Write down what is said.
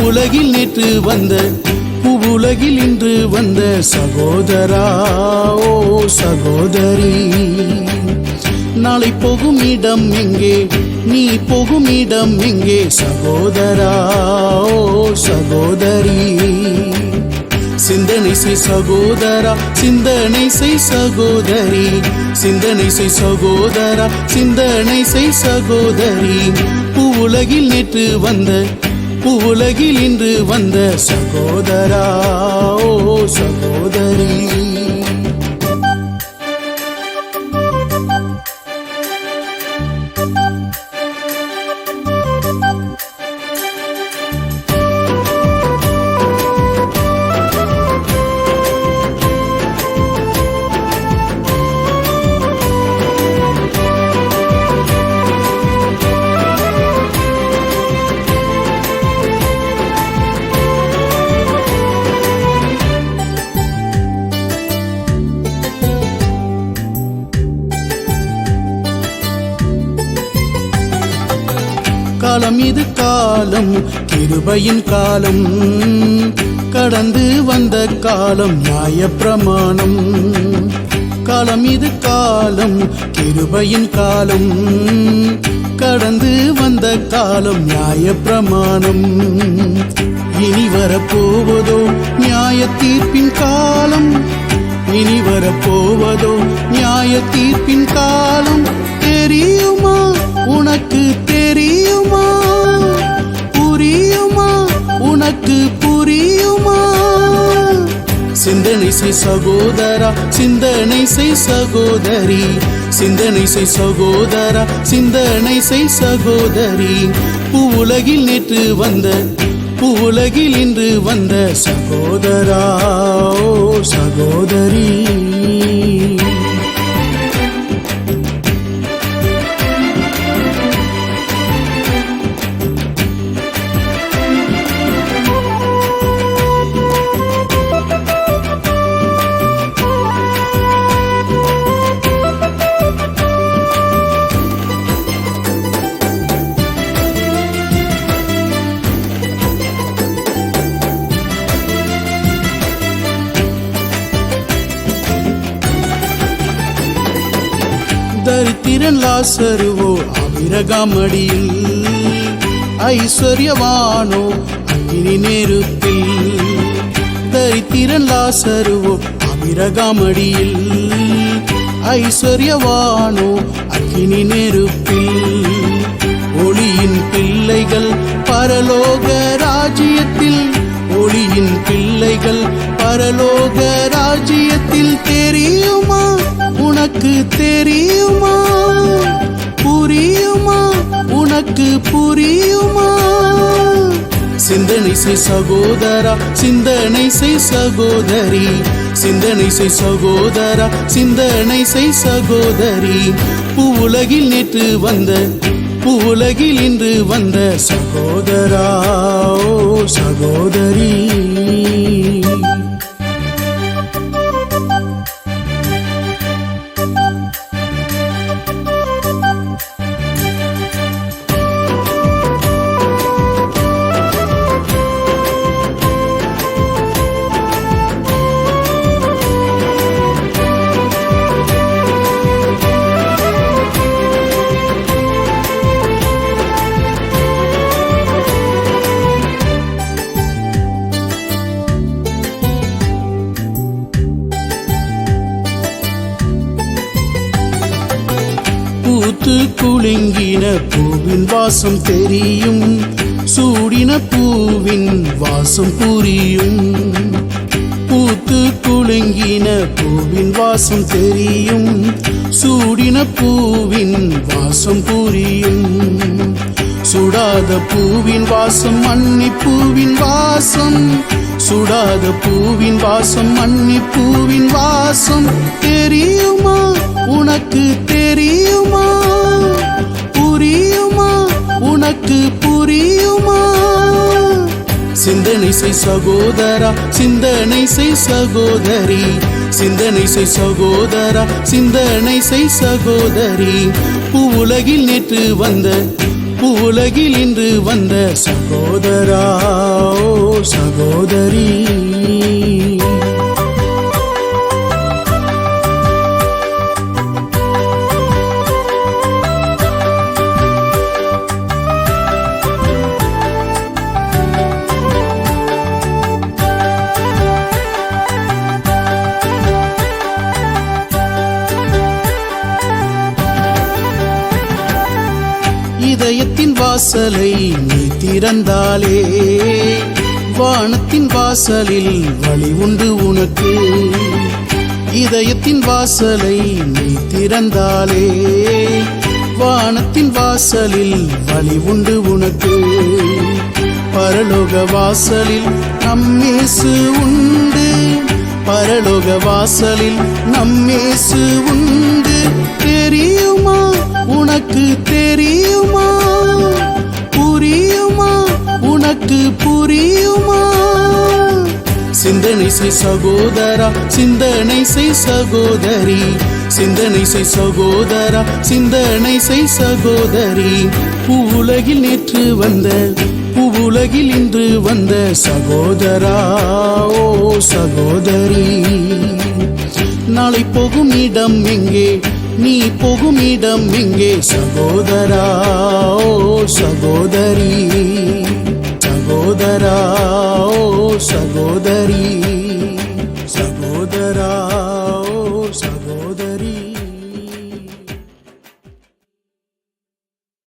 பூவுலகில் நேற்று வந்த பூவுலகில் இன்று வந்த சகோதரா ஓ சகோதரி, நாளை போகும் இடம் எங்கே, நீ போகும் இடம் எங்கே சகோதரா ஓ சகோதரி. சிந்தனை செய் சகோதரா, சிந்தனை செய் சகோதரி, சிந்தனை செய் சகோதரா, சிந்தனை செய் சகோதரி. பூவுலகில் நேற்று வந்த பூவுலகில் இன்று வந்த சகோதரா ஓ சகோதரி. காலம் இது காலம், கிருபையின் காலம், கடந்து வந்த காலம் நியாய பிரமாணம். காலம் இது காலம், கிருபையின் காலம், கடந்து வந்த காலம் நியாய பிரமாணம். இனி வரப்போவதோ நியாய தீர்ப்பின் காலம், இனி வரப்போவதோ நியாய தீர்ப்பின் காலம். தெரியுமா உனக்கு, தெரியுமா, புரியுமா உனக்கு, புரியுமா? சிந்தனை செய் சகோதரா, சிந்தனை செய் சகோதரி, சிந்தனை செய் சகோதரா, சிந்தனை செய் சகோதரி. பூவுலகில் நேற்று வந்த பூவுலகில் இன்று வந்த சகோதரா ஓ சகோதரி. தரித்திரன் லாசருவோ அபிரகாமடியில், ஐஸ்வர்யவானோ அக்கினி நெருப்பில். தரித்திரன் லாசருவோ அபிரகாமடியில், ஐஸ்வர்யவானோ அக்கினி நெருப்பில். ஒளியின் பிள்ளைகள் பரலோக ராஜ்யத்தில், ஒளியின் பிள்ளைகள் பரலோக ராஜ்யத்தில். தெரியுமா உனக்கு, தெரியுமா, புரியுமா உனக்கு, புரியுமா? சிந்தனை செய் சகோதரா, சிந்தனை செய் சகோதரி, சிந்தனை செய் சகோதரா, சிந்தனை செய் சகோதரி. பூவுலகில் நேற்று வந்த பூவுலகில் இன்று வந்த சகோதரா ஓ சகோதரி. பூத்து குலுங்கின பூவின் வாசம் தெரியும், சூடின பூவின் வாசம் புரியும். பூத்து குலுங்கின பூவின் வாசம் தெரியும், சூடின பூவின் வாசம் புரியும். சுடாத பூவின் வாசம், மன்னிப்பூவின் வாசம், சுடாத பூவின் வாசம், மன்னிப்பூவின் வாசம். தெரியுமா உனக்கு, தெரியுமா, புரியுமா உனக்கு, புரியுமா? சிந்தனை செய் சகோதரா, சிந்தனை செய் சகோதரி, சிந்தனை செய் சகோதரா, சிந்தனை செய் சகோதரி. பூவுலகில் நேற்று வந்த உலகில் இன்று வந்த சகோதரா, ஓ சகோதரி. இதயத்தின் வாசலை நீ திறந்தாலே வானத்தின் வாசலில் வழி உண்டு உனக்கு. இதயத்தின் வாசலை நீ திறந்தாலே வானத்தின் வாசலில் வழி உண்டு உனக்கு. பரலோக வாசலில் நம்மேசு உண்டு, பரலோக வாசலில் நம்மேசு உண்டு. தெரியுமா உனக்கு, தெரியுமா புரியுமா உனக்கு, புரியுமா? சிந்தனை செய் சகோதரா, சிந்தனை செய் சகோதரி, சிந்தனை செய் சகோதரா, சிந்தனை செய் சகோதரி. பூவுலகில் நேற்று வந்த, பூவுலகில் இன்று வந்த சகோதரா, ஓ சகோதரி. நாளை போகும் இடம் எங்கே, நீ போகும் இடம் எங்கே சகோதரா, ஓ சகோதரி.